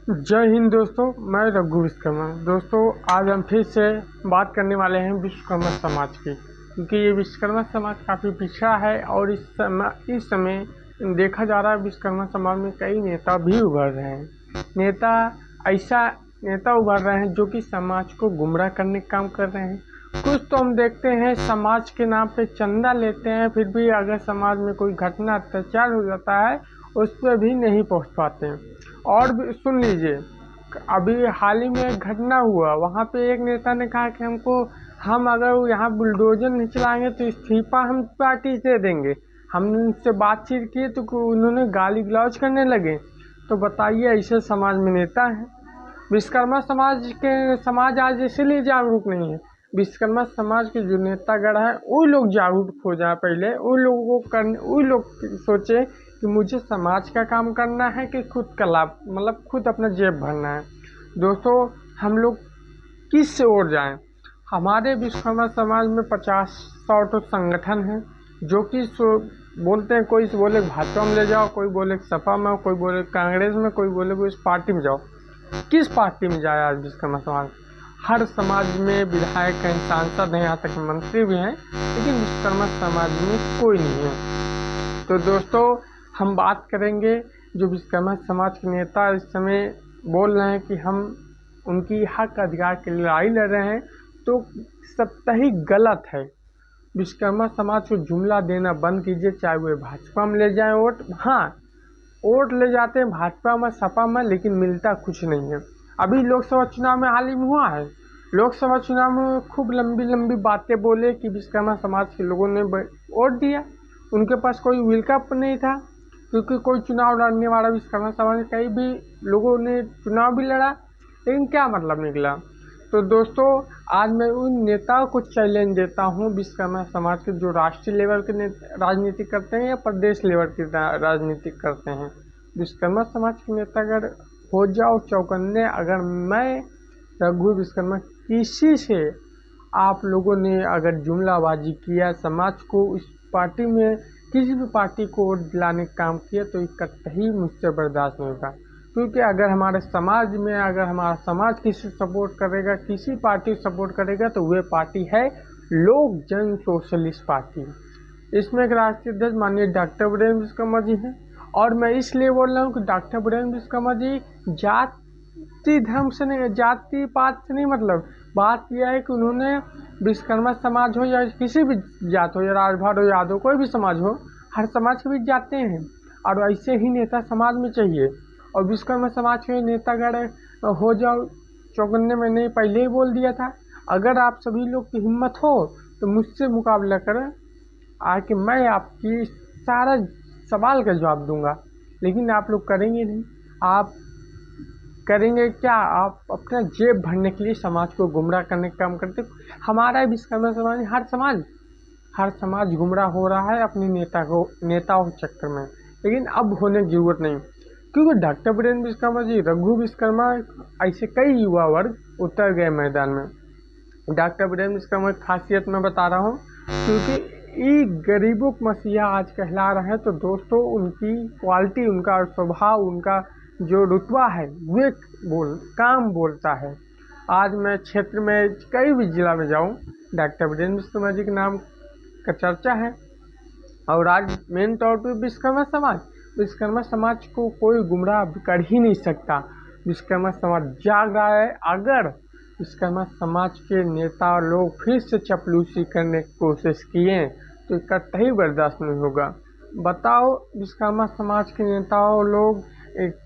जय हिंद दोस्तों, मैं रघु विश्वकर्मा। दोस्तों, आज हम फिर से बात करने वाले हैं विश्वकर्मा समाज की, क्योंकि ये विश्वकर्मा समाज काफ़ी पिछड़ा है और इस समय देखा जा रहा है विश्वकर्मा समाज में कई नेता भी उभर रहे हैं। ऐसा नेता उभर रहे हैं जो कि समाज को गुमराह करने का काम कर रहे हैं। कुछ तो हम देखते हैं समाज के नाम पे चंदा लेते हैं, फिर भी अगर समाज में कोई घटना अत्याचार हो जाता है उस पर भी नहीं पहुंच पाते हैं। और भी सुन लीजिए, अभी हाल ही में एक घटना हुआ, वहाँ पे एक नेता ने कहा कि हम अगर यहाँ बुलडोजर नहीं चलाएंगे तो इस्तीफा हम पार्टी से देंगे। हमने उनसे बातचीत की तो उन्होंने गाली गलौज करने लगे। तो बताइए, ऐसे समाज में नेता है? विश्वकर्मा समाज आज इसीलिए जागरूक नहीं है। विश्वकर्मा समाज के जो नेतागण है वो लोग जागरूक हो जाए, पहले वो लोग सोचे कि मुझे समाज का काम करना है कि खुद का लाभ, मतलब खुद अपना जेब भरना है। दोस्तों, हम लोग किस ओर जाएं? हमारे विश्वकर्मा समाज में 50-100 तो संगठन हैं जो कि बोलते हैं, कोई बोले भाजपा में ले जाओ, कोई बोले सपा में, कोई बोले कांग्रेस में, कोई बोले कोई इस पार्टी में जाओ। किस पार्टी में जाए आज विश्वकर्मा समाज? हर समाज में विधायक हैं, सांसद हैं, यहाँ तक मंत्री भी हैं, लेकिन विश्वकर्मा समाज में कोई नहीं है। तो दोस्तों, हम बात करेंगे जो विश्वकर्मा समाज के नेता इस समय बोल रहे हैं कि हम उनकी हक अधिकार की लड़ाई लड़ रहे हैं, तो सही गलत है। विश्वकर्मा समाज को जुमला देना बंद कीजिए, चाहे वो भाजपा में ले जाए वोट। हाँ, वोट ले जाते हैं भाजपा में, सपा में, लेकिन मिलता कुछ नहीं है। अभी लोकसभा चुनाव में हाल ही में हुआ है, लोकसभा चुनाव में खूब लंबी लंबी बातें बोले कि विश्वकर्मा समाज के लोगों ने वोट दिया। उनके पास कोई विकल्प नहीं था, क्योंकि कोई चुनाव लड़ने वाला विश्वकर्मा समाज के कई भी लोगों ने चुनाव भी लड़ा, लेकिन क्या मतलब निकला। तो दोस्तों, आज मैं उन नेताओं को चैलेंज देता हूं, विश्वकर्मा समाज के जो राष्ट्रीय लेवल के राजनीति करते हैं या प्रदेश लेवल की राजनीति करते हैं। विश्वकर्मा समाज के नेता अगर हो जाओ चौकन्ने, अगर मैं रघु विश्वकर्मा किसी से आप लोगों ने अगर जुमलाबाजी किया, समाज को इस पार्टी में किसी भी पार्टी को वोट दिलाने का काम किया, तो ये कतई मुझसे बर्दाश्त नहीं होगा। क्योंकि अगर हमारे समाज में, अगर हमारा समाज किसी सपोर्ट करेगा, किसी पार्टी सपोर्ट करेगा, तो वह पार्टी है लोक जन सोशलिस्ट पार्टी। इसमें एक राष्ट्रीय अध्यक्ष माननीय डॉक्टर वीरेंद्र विश्वकर्मा जी हैं। और मैं इसलिए बोल रहा हूँ कि डॉक्टर वीरेंद्र विश्वकर्मा जी जाति धर्म से नहीं, जाति पात से नहीं, मतलब बात यह है कि उन्होंने विश्वकर्मा समाज हो या किसी भी जात हो, या राजभर हो, यादव, कोई भी समाज हो, हर समाज के बीच जाते हैं। और ऐसे ही नेता समाज में चाहिए। और विश्वकर्मा समाज के नेतागण हो जाओ चौकन्ने, मैंने पहले ही बोल दिया था। अगर आप सभी लोग की हिम्मत हो तो मुझसे मुकाबला करें, आके मैं आपकी सारा सवाल का जवाब दूंगा। लेकिन आप लोग करेंगे नहीं। आप करेंगे क्या? आप अपना जेब भरने के लिए समाज को गुमराह करने का काम करते। हमारा विश्वकर्मा समाज, हर समाज गुमराह हो रहा है अपने नेताओं के चक्कर में। लेकिन अब होने की जरूरत नहीं, क्योंकि डॉक्टर वीरेंद्र विश्वकर्मा जी, रघु विश्वकर्मा, ऐसे कई युवा वर्ग उतर गए मैदान में। डॉक्टर वीरेंद्र विश्वकर्मा की खासियत मैं बता रहा हूँ, क्योंकि ये गरीबों को मसीहा आज कहला रहे हैं। तो दोस्तों, उनकी क्वालिटी, उनका स्वभाव, उनका जो रुतबा है वे काम बोलता है। आज मैं क्षेत्र में कई भी जिला में जाऊँ, डॉक्टर वीरेंद्र विश्वकर्मा जी के नाम का चर्चा है। और आज मेन तौर पर विश्वकर्मा समाज को कोई गुमराह कर ही नहीं सकता। विश्वकर्मा समाज जाग रहा है। अगर विश्वकर्मा समाज के नेता लोग फिर से चपलूसी करने की कोशिश किए तो कतई बर्दाश्त नहीं होगा। बताओ, विश्वकर्मा समाज के नेताओं लोग,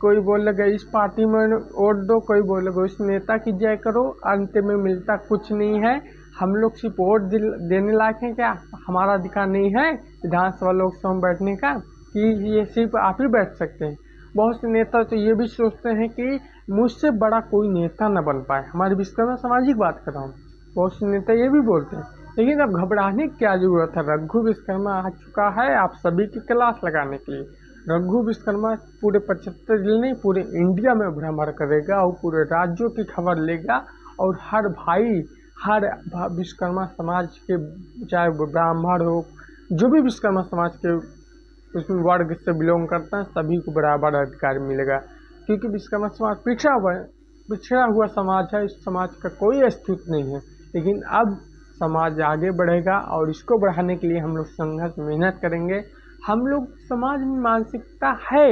कोई बोलेगा इस पार्टी में वोट दो, कोई बोलेगा उस नेता की जय करो, अंत में मिलता कुछ नहीं है। हम लोग सिर्फ वोट देने लायक हैं क्या? हमारा अधिकार नहीं है विधानसभा लोकसभा में बैठने का कि ये सिर्फ आप ही बैठ सकते हैं? बहुत से नेता तो ये भी सोचते हैं कि मुझसे बड़ा कोई नेता न बन पाए। हमारे विश्वकर्मा समाज की बात कर रहा हूँ, बहुत से नेता ये भी बोलते हैं। लेकिन अब घबराने की क्या जरूरत है? रघु विश्वकर्मा आ चुका है आप सभी की क्लास लगाने के लिए। रघु विश्वकर्मा पूरे 75 जिले नहीं, पूरे इंडिया में भ्रमण करेगा और पूरे राज्यों की खबर लेगा। और हर भाई, हर विश्वकर्मा समाज के, चाहे वो ब्राह्मण हो, जो भी विश्वकर्मा समाज के उसमें वर्ग से बिलोंग करता है, सभी को बराबर अधिकार मिलेगा। क्योंकि विश्वकर्मा समाज पिछड़ा हुआ समाज है। इस समाज का कोई अस्तित्व नहीं है। लेकिन अब समाज आगे बढ़ेगा और इसको बढ़ाने के लिए हम लोग संघर्ष मेहनत करेंगे। हम लोग समाज में मानसिकता है,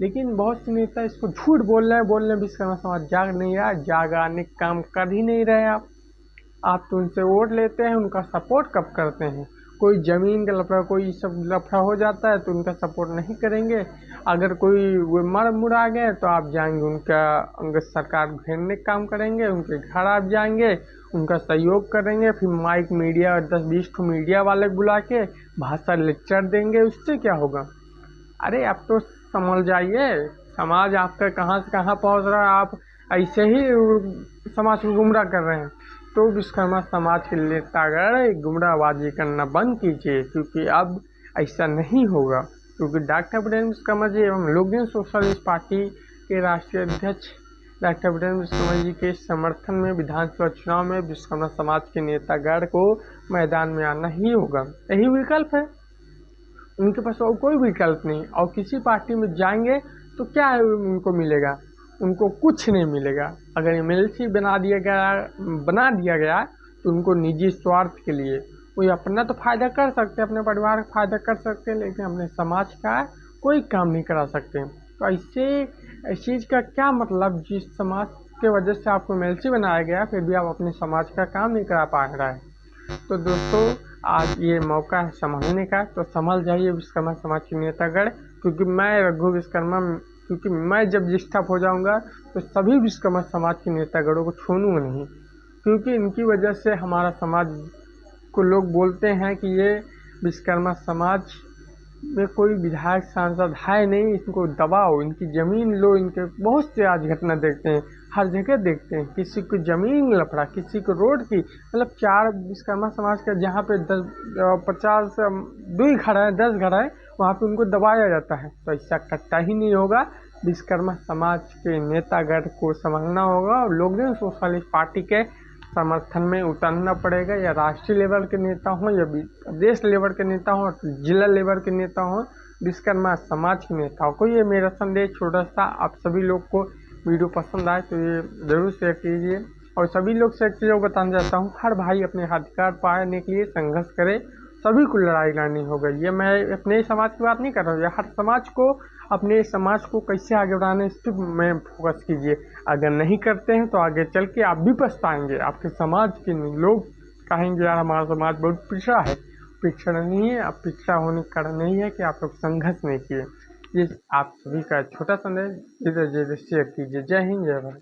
लेकिन बहुत से नेता इसको झूठ बोल रहे हैं विश्वकर्मा समाज जाग नहीं रहा, जागाने का काम कर ही नहीं रहे। आप तो उनसे वोट लेते हैं, उनका सपोर्ट कब करते हैं? कोई ज़मीन का लफड़ा, कोई सब लफड़ा हो जाता है तो उनका सपोर्ट नहीं करेंगे। अगर कोई वो मर मुरा गए तो आप जाएंगे उनका सरकार घेरने का काम करेंगे, उनके घर आप जाएंगे, उनका सहयोग करेंगे, फिर माइक मीडिया 10-20 ठो मीडिया वाले बुला के भाषण लेक्चर देंगे। उससे क्या होगा? अरे आप तो समझ जाइए, समाज आपका कहाँ से कहाँ पहुँच रहा है। आप ऐसे ही समाज को गुमराह कर रहे हैं। तो विश्वकर्मा समाज के नेतागण गुमराहबाजी करना बंद कीजिए, क्योंकि अब ऐसा नहीं होगा। क्योंकि डॉक्टर वीरेंद्र विश्वकर्मा जी एवं लोकजन सोशलिस्ट पार्टी के राष्ट्रीय अध्यक्ष डॉक्टर वीरेंद्र विश्वकर्मा जी के समर्थन में विधानसभा चुनाव में विश्वकर्मा समाज के नेतागण को मैदान में आना ही होगा। यही विकल्प है, उनके पास और कोई विकल्प नहीं। और किसी पार्टी में जाएंगे तो क्या है उनको मिलेगा? उनको कुछ नहीं मिलेगा। अगर एमएलसी बना दिया गया तो उनको निजी स्वार्थ के लिए, कोई अपना तो फायदा कर सकते हैं, अपने परिवार का फायदा कर सकते हैं, लेकिन अपने समाज का कोई काम नहीं करा सकते। तो ऐसे इस चीज़ का क्या मतलब? जिस समाज के वजह से आपको एमएलसी बनाया गया, फिर भी आप अपने समाज का काम नहीं करा पा रहा है। तो दोस्तों, आज ये मौका है संभलने का, तो संभल जाइए विश्वकर्मा समाज के नेतागण। क्योंकि मैं रघु विश्वकर्मा, क्योंकि मैं जब डिस्टर्ब हो जाऊंगा तो सभी विश्वकर्मा समाज के नेतागणों को छोड़ूंगा नहीं। क्योंकि इनकी वजह से हमारा समाज को लोग बोलते हैं कि ये विश्वकर्मा समाज में कोई विधायक सांसद है नहीं, इनको दबाओ, इनकी ज़मीन लो। इनके बहुत से आज घटना देखते हैं, हर जगह देखते हैं, किसी को ज़मीन लफड़ा, किसी को रोड की, मतलब 4 विश्वकर्मा समाज का जहाँ पे 50 2 घर है, 10 घर है, वहाँ पे उनको दबाया जाता है। तो ऐसा करता ही नहीं होगा। विश्वकर्मा समाज के नेतागण को संभलना होगा और लोकजन सोशलिस्ट पार्टी के समर्थन में उतरना पड़ेगा। या राष्ट्रीय लेवल के नेता हों या प्रदेश लेवल के नेता हों, जिला लेवल के नेता हों, विश्वकर्मा समाज के नेता हो। ये मेरा संदेश छोटा सा। आप सभी लोग को वीडियो पसंद आए तो ये ज़रूर शेयर कीजिए। और सभी लोग से एक चीज़ बताना चाहता हूँ, हर भाई अपने अधिकार पाने के लिए संघर्ष करे, सभी को लड़ाई लड़नी होगा। ये मैं अपने समाज की बात नहीं कर रहा हूँ, हर समाज को, अपने समाज को कैसे आगे बढ़ाने इस पर मैं फोकस कीजिए। अगर नहीं करते हैं तो आगे चल के आप भी पछताएंगे। आपके समाज के लोग कहेंगे यार हमारा समाज बहुत पिछड़ा है। पिछड़ा नहीं है, अब पिछड़ा होने का कारण नहीं है कि आप लोग संघर्ष नहीं किए। ये आप सभी का छोटा संदेश इधर शेयर कीजिए। जय हिंद, जय भारत।